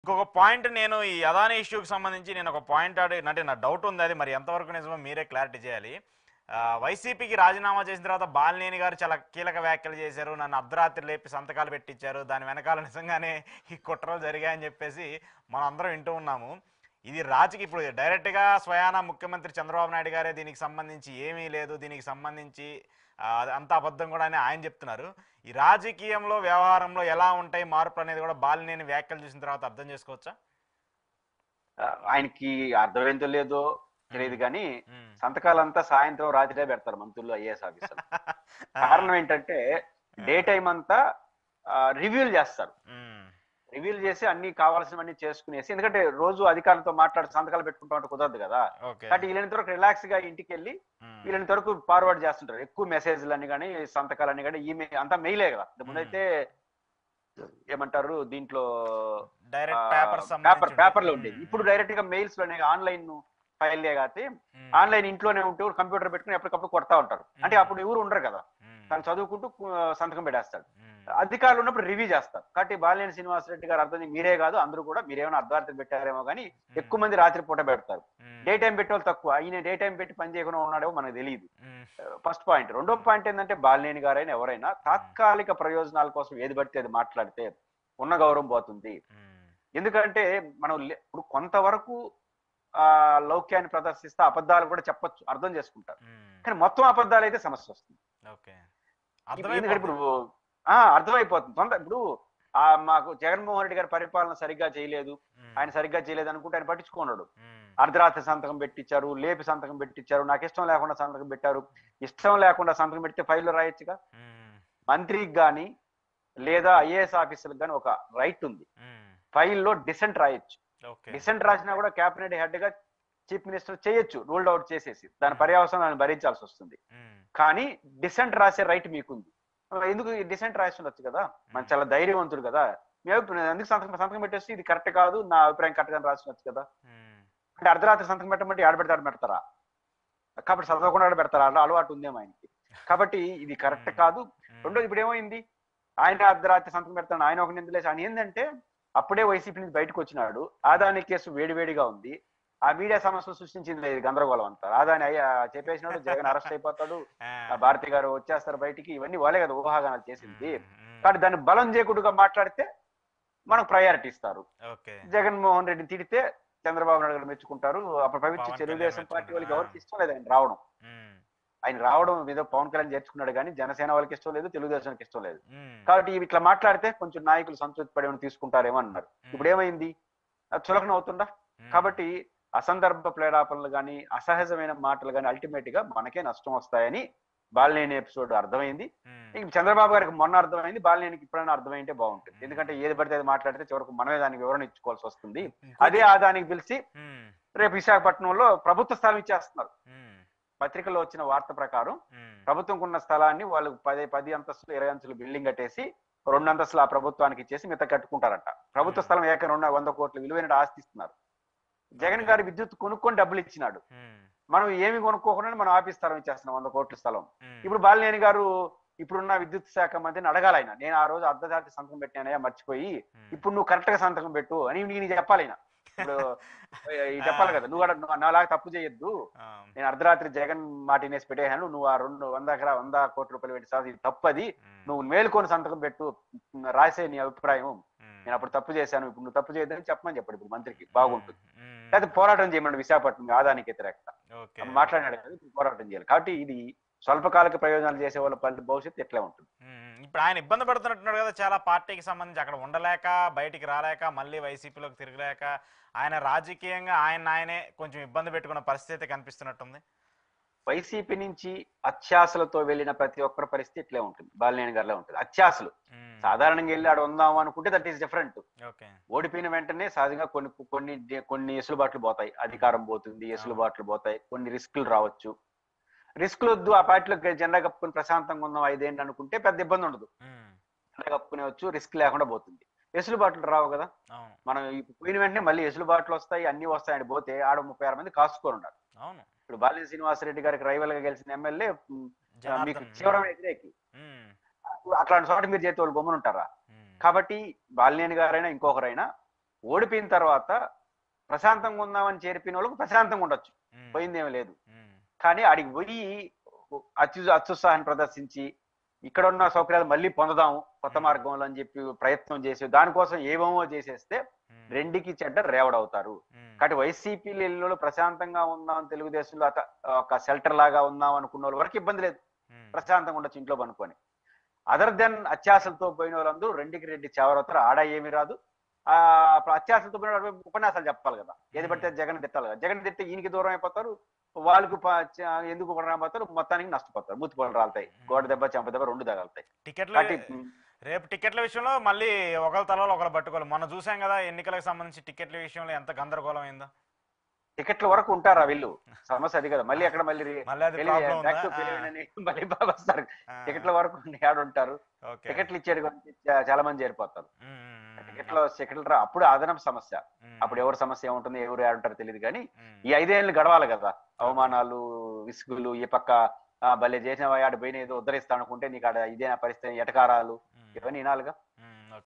ఇంకొక పాయింట్ నేను ఈ అదానీ ఇష్యూకి సంబంధించి నేను ఒక పాయింట్ అంటే నా డౌట్ ఉంది, అది మరి ఎంతవరకు నిజమో మీరే క్లారిటీ చేయాలి. వైసీపీకి రాజీనామా చేసిన తర్వాత బాలినేని గారు చాలా కీలక వ్యాఖ్యలు చేశారు, నన్ను అర్ధరాత్రి లేపి సంతకాలు పెట్టించారు, దాని వెనకాల నిజంగానే ఈ కుట్రలు జరిగాయని చెప్పేసి మనం అందరం వింటూ ఉన్నాము. ఇది రాజకీయ ఇప్పుడు డైరెక్ట్గా స్వయానా ముఖ్యమంత్రి చంద్రబాబు నాయుడు గారే దీనికి సంబంధించి ఏమీ లేదు, దీనికి సంబంధించి అంత అబద్ధం కూడా అని ఆయన చెప్తున్నారు. ఈ రాజకీయంలో వ్యవహారంలో ఎలా ఉంటాయి మార్పులు అనేది కూడా బాలినేని వ్యాఖ్యలు చూసిన తర్వాత అర్థం చేసుకోవచ్చా? ఆయనకి అర్థమైందో లేదో తెలియదు కానీ సంతకాలంతా సాయంత్రం రాత్రినే పెడతారు మంత్రులు, ఐఏఎస్ ఆఫీసర్లు. కారణం ఏంటంటే డే టైం అంతా రివ్యూలు చేస్తారు. రివ్యూలు చేసి అన్ని కావాల్సినవన్నీ చేసుకునేసి, ఎందుకంటే రోజు అధికారులతో మాట్లాడి సంతకాలు పెట్టుకుంటామంటే కుదరదు కదా. కాబట్టి వీళ్ళని వరకు రిలాక్స్ గా ఇంటికి వెళ్ళి వీళ్ళని వరకు ఫార్వర్డ్ చేస్తుంటారు. ఎక్కువ మెసేజ్లు అని కానీ సంతకాలని కానీ ఈమెయిల్ అంతా మెయిలే కదా. ముందైతే ఏమంటారు దీంట్లో పేపర్లో ఉండేది, ఇప్పుడు డైరెక్ట్ గా మెయిల్స్ లోనే ఆన్లైన్ ఫైల్ కాబట్టి ఆన్లైన్ ఇంట్లోనే ఉంటూ కంప్యూటర్ పెట్టుకుని ఎప్పటికప్పుడు కొడతా ఉంటారు. అంటే అప్పుడు ఎవరు ఉండరు కదా, తను చదువుకుంటూ సంతకం పెట్టేస్తాడు. అధికారులు ఉన్నప్పుడు రివ్యూ చేస్తారు. కాబట్టి బాలినేని శ్రీనివాసరెడ్డి గారు అర్థం మీరే కాదు అందరూ కూడా మీరేమైనా అర్ధరాత్రి పెట్టారేమో కానీ ఎక్కువ మంది రాత్రి పూట పెడతారు. డే టైం పెట్టేవాళ్ళు తక్కువ, ఆయన డే టైం పెట్టి పని చేయకుండా ఉన్నాడేమో మనకు తెలియదు. First point. రెండో పాయింట్ ఏంటంటే బాలినేని గారైనా ఎవరైనా తాత్కాలిక ప్రయోజనాల కోసం ఏది పడితే అది మాట్లాడితే ఉన్న గౌరవం పోతుంది. ఎందుకంటే మనం ఇప్పుడు కొంతవరకు లౌక్యాన్ని ప్రదర్శిస్తే అబద్ధాలు కూడా చెప్పొచ్చు, అర్థం చేసుకుంటారు. కానీ మొత్తం అబద్ధాలు అయితే సమస్య వస్తుంది. ఎందుకంటే ఇప్పుడు అర్థమైపోతుంది ఇప్పుడు మాకు జగన్మోహన్ రెడ్డి గారి పరిపాలన సరిగ్గా చేయలేదు, ఆయన సరిగ్గా చేయలేదు అనుకుంటే ఆయన పట్టించుకున్నాడు. అర్ధరాత్రి సంతకం పెట్టించారు, లేపి సంతకం పెట్టించారు, నాకు ఇష్టం లేకుండా సంతకం పెట్టారు. ఇష్టం లేకుండా సంతకం పెడితే ఫైల్లో రాయొచ్చుగా. మంత్రికి కానీ లేదా ఐఏఎస్ ఆఫీసర్కి కానీ ఒక రైట్ ఉంది, ఫైల్లో డిసెంట్ రాయొచ్చు. డిసెంట్ రాసినా కూడా క్యాబినెట్ హెడ్ గా చీఫ్ మినిస్టర్ చేయొచ్చు, రూల్డ్ అవుట్ చేసేసి దాని పర్యవసరం భరించాల్సి వస్తుంది. కానీ డిసెంట్ రాసే రైట్ మీకుంది. ఎందుకు డిసెంట్ రాసి ఉండొచ్చు కదా, మన చాలా ధైర్యవంతుడు కదా, మీ ఎందుకు సంతకం పెట్టేసి ఇది కరెక్ట్ కాదు నా అభిప్రాయం కరెక్ట్ గా రాసినచ్చు కదా. అంటే అర్ధరాత్రి సంతకం పెట్టమంటే ఆడ పెడతారా, కాబట్టి చదవకుండా పెడతారా, అలవాటు ఉందేమో ఆయనకి. కాబట్టి ఇది కరెక్ట్ కాదు. రెండోది ఇప్పుడు ఏమైంది, ఆయన అర్ధరాత్రి సంతకం పెడతాడు, ఆయన ఒక నిందలేసి ఆయన ఏంటంటే అప్పుడే వైసీపీ నుంచి బయటకు వచ్చినాడు, ఆదాని కేసు వేడివేడిగా ఉంది, ఆ మీడియా సమస్యలు సృష్టించింది గందరగోళం అంతా. ఆదాని చెప్పేసినాడు, జగన్ అరెస్ట్ అయిపోతాడు, భారతి గారు వచ్చేస్తారు బయటికి, ఇవన్నీ వాళ్ళే కదా ఊహాగానాలు చేసింది. కాబట్టి దాన్ని బలం చేయకుండా మాట్లాడితే మనకు ప్రయారిటీ ఇస్తారు. జగన్మోహన్ రెడ్డిని తిడితే చంద్రబాబు నాయుడు గారు మెచ్చుకుంటారు. అప్పుడు పవిత్ర తెలుగుదేశం పార్టీ వాళ్ళకి ఎవరికి ఇష్టం లేదు ఆయన రావడం. ఆయన రావడం ఏదో పవన్ కళ్యాణ్ చేర్చుకున్నాడు కానీ జనసేన వాళ్ళకి ఇష్టం లేదు, తెలుగుదేశానికి ఇష్టం లేదు. కాబట్టి ఇట్లా మాట్లాడితే కొంచెం నాయకులు సంతృప్తి పడి తీసుకుంటారేమో అన్నారు. ఇప్పుడు ఏమైంది, చులకన అవుతుందా. కాబట్టి అసందర్భ ప్రేరేపణలు కానీ అసహజమైన మాటలు కానీ అల్టిమేట్ గా మనకే నష్టం వస్తాయని బాలినేని ఎపిసోడ్ అర్థమైంది. చంద్రబాబు గారికి మొన్న అర్థమైంది, బాలినేనికి ఇప్పుడైనా అర్థమైంటే బాగుంటుంది. ఎందుకంటే ఏది పడితే అది మాట్లాడితే చివరకు మనమే దానికి వివరణ ఇచ్చుకోవాల్సి వస్తుంది. అదే ఆదానికి పిలిచి రేపు విశాఖపట్నంలో ప్రభుత్వ స్థలం ఇచ్చేస్తున్నారు. పత్రికలో వచ్చిన వార్త ప్రకారం ప్రభుత్వం ఉన్న స్థలాన్ని వాళ్ళు 10 అంతస్తులు 20 అంతస్తులు బిల్డింగ్ కట్టేసి 2 అంతస్తులు ఆ ప్రభుత్వానికి ఇచ్చేసి మిగతా కట్టుకుంటారంట. ప్రభుత్వ స్థలం ఏకంగా 100 కోట్ల విలువైన ఆస్తి ఇస్తున్నారు. జగన్ గారి విద్యుత్ కొనుక్కొని డబ్బులు ఇచ్చినాడు, మనం ఏమి కొనుక్కోకుండా మనం ఆఫీస్ స్థలం ఇచ్చేస్తున్నాం 100 కోట్ల స్థలం. ఇప్పుడు బాలినేని గారు ఇప్పుడున్న విద్యుత్ శాఖ మంత్రిని అడగాలి, ఆయన నేను ఆ రోజు అర్ధరాత్రి సంతకం పెట్టానయ్యా మర్చిపోయి, ఇప్పుడు నువ్వు కరెక్ట్ గా సంతకం పెట్టు అని నీకు చెప్పాలి. ఆయన ఇప్పుడు చెప్పాలి కదా, నువ్వు కూడా నాలాగా తప్పు చేయొద్దు, నేను అర్ధరాత్రి జగన్ మాట వినేసి పెట్టేసాను, నువ్వు ఆ 100 కోట్ల రూపాయలు పెట్టి సార్ ఇది తప్పది, నువ్వు మేలుకొని సంతకం పెట్టు, రాసే నీ అభిప్రాయం, నేను అప్పుడు తప్పు చేశాను, ఇప్పుడు నువ్వు తప్పు చేయొద్దని చెప్పమని చెప్పాడు. ఇప్పుడు మంత్రికి బాగుంటుంది. లేకపోతే పోరాటం చేయమని విశాఖపట్నం ఆదానికి వ్యతిరేకంగా మాట్లాడినాడు కదా, పోరాటం చేయాలి. కాబట్టి ఇది స్వల్పకాలిక ప్రయోజనాలు చేసే వాళ్ళ భవిష్యత్తు ఎట్లా ఉంటుంది. ఇప్పుడు ఆయన ఇబ్బంది పడుతున్నట్టున్నాడు కదా, చాలా పార్టీకి సంబంధించి అక్కడ ఉండలేక బయటికి రాలేక మళ్ళీ వైసీపీలోకి తిరగలేక ఆయన రాజకీయంగా ఆయనే కొంచెం ఇబ్బంది పెట్టుకున్న పరిస్థితి కనిపిస్తున్నట్టుంది. వైసీపీ నుంచి అత్యాశలతో వెళ్ళిన ప్రతి ఒక్కరి పరిస్థితి ఇట్లే ఉంటుంది, బాలినేని గారిలో ఉంటుంది. అత్యాశలు సాధారణంగా వెళ్ళి ఆడ ఉందాం అనుకుంటే దట్ ఈస్ డిఫరెంట్. ఓడిపోయిన వెంటనే సహజంగా కొన్ని ఎసులుబాట్లు పోతాయి, అధికారం పోతుంది, ఎసులుబాట్లు పోతాయి, కొన్ని రిస్కులు రావచ్చు. రిస్కులు వద్దు, ఆ పార్టీలో జెండా కప్పుకొని ప్రశాంతంగా ఉందాం 5 ఏళ్ళు అనుకుంటే పెద్ద ఇబ్బంది ఉండదు, జెండా కప్పుకునేవచ్చు, రిస్క్ లేకుండా పోతుంది. ఎసులుబాట్లు రావు కదా, మనం పోయిన వెంటనే మళ్ళీ ఎసులుబాట్లు వస్తాయి, అన్ని వస్తాయని పోతే ఆడ 36 మంది కాసుకొని ఉన్నారు. ఇప్పుడు బాలినేని శ్రీనివాసరెడ్డి గారికి రైవల్ గా గెలిచిన ఎమ్మెల్యే మీకు తీవ్రమైన వ్యతిరేకి, అట్లాంటి చోట మీరు చేతి వాళ్ళు గమ్మున ఉంటారా. కాబట్టి బాలినేని గారైనా ఇంకొకరైనా ఓడిపోయిన తర్వాత ప్రశాంతంగా ఉందామని చేరిపోయిన వాళ్ళకు ప్రశాంతంగా ఉండొచ్చు, ఉమ్, పోయిందేమీ లేదు. ఉమ్, కానీ ఆడికి పోయి అత్యుత్సాహాన్ని ప్రదర్శించి ఇక్కడ ఉన్న సౌకర్యాలు మళ్ళీ పొందదాము కొత్త మార్గంలో అని చెప్పి ప్రయత్నం చేసి దానికోసం ఏమేమో చేసేస్తే ఉమ్, రెండుకి చెడ్డ రేవడవుతారు. ఉమ్, కాబట్టి వైసీపీ ఇళ్ళలో ప్రశాంతంగా ఉందాం, తెలుగుదేశంలో ఒక షెల్టర్ లాగా ఉందాం అనుకున్న వాళ్ళ వరకు ఇబ్బంది లేదు, ఉమ్, ప్రశాంతంగా ఉండొచ్చు ఇంట్లో పనుకొని. అదర్ దెన్ అత్యాశలతో పోయిన వాళ్ళందరూ రెండుకి రెడ్డి చెవరవుతారు, ఆడ ఏమీ రాదు. ఆ అత్యాశలతో పోయిన వాళ్ళు ఉపన్యాసాలు చెప్పాలి కదా, ఏది పడితే జగన్ తిట్టాలి కదా, జగన్ తిట్టి ఈయనకి దూరం అయిపోతారు, వాళ్ళకు ఎందుకు రాబోతారు, మొత్తానికి నష్టపోతారు, మూతిపళ్ళు రాలుతాయి, గోడ దెబ్బ చెంప దెబ్బ రెండు తగలుతాయి. టికెట్లు కాబట్టి రేపు టికెట్ల విషయంలో మళ్ళీ ఒకరి తలలో ఒకరు పట్టుకోవాలి. మనం చూసాం కదా ఎన్నికలకు సంబంధించి టికెట్ల విషయంలో ఎంత గందరగోళం అయిందో. టికెట్ల వరకు ఉంటారా వీళ్ళు, సమస్య అది కదా. మళ్ళీ అక్కడ మళ్ళీ మళ్ళీ అది ప్రాబ్లం ఉందా? మళ్ళీ బాగా వస్తారు. టికెట్ల వరకు ఉంటారు, ఓకే. టికెట్లు ఇచ్చేది గురించి చాలా మంది చేరిపోతారు. టికెట్లు అప్పుడు అదనపు సమస్య, అప్పుడు ఎవరి సమస్య ఏముంటుంది, ఎవరు ఏడుంటారో తెలియదు. కానీ ఈ 5 ఏళ్ళు గడవాలి కదా, అవమానాలు విసుగులు, ఈ పక్క భలే చేసిన ఆడ పోయిన ఏదో ఉద్ధరిస్తా అనుకుంటే నీకు ఆడ ఇదే పరిస్థితి, ఎటకారాలు ఇవన్నీ వినాలిగా.